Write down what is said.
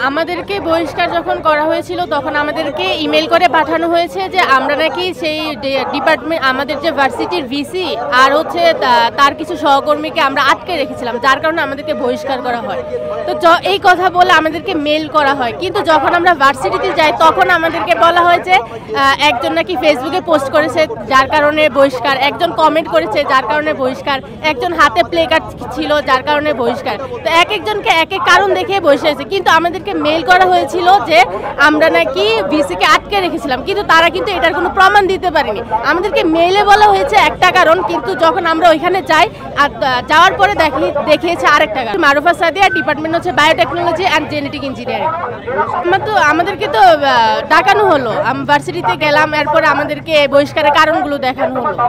আমাদেরকে বহিষ্কার যখন করা হয়েছিল তখন আমাদেরকে ইমেল করে পাঠানো হয়েছে যে আমরা নাকি সেই ডিপার্টমেন্ট আমাদের যে ভার্সিটির ভিসি আর হচ্ছে তার কিছু সহকর্মীকে আমরা আটকে রেখেছিলাম, যার কারণে আমাদেরকে বহিষ্কার করা হয়। তো এই কথা বলে আমাদেরকে মেল করা হয়, কিন্তু যখন আমরা ভার্সিটিতে যাই তখন আমাদেরকে বলা হয়েছে একজন নাকি ফেসবুকে পোস্ট করেছে যার কারণে বহিষ্কার, একজন কমেন্ট করেছে যার কারণে বহিষ্কার, একজন হাতে প্লে কার্ড ছিল যার কারণে বহিষ্কার। তো এক একজনকে এক এক কারণ দেখিয়ে বসেছে, কিন্তু আমাদেরকে মেল করা হয়েছিল যে আমরা নাকি ভিসিকে আটকে রেখেছিলাম, কিন্তু তারা কিন্তু এটার কোনো প্রমাণ দিতে পারেনি। আমাদেরকে মেইলে বলা হয়েছে একটা কারণ, কিন্তু যখন আমরা ওইখানে যাই আর যাওয়ার পরে দেখিয়েছে আরেকটা কারণ। মারুফা সাদিয়া, ডিপার্টমেন্ট হচ্ছে বায়োটেকনোলজি অ্যান্ড জেনেটিক ইঞ্জিনিয়ারিং। আমাদেরকে তো ডাকানো হলো, ভার্সিটিতে গেলাম, এরপরে আমাদেরকে বহিষ্কারের কারণগুলো দেখানো হলো।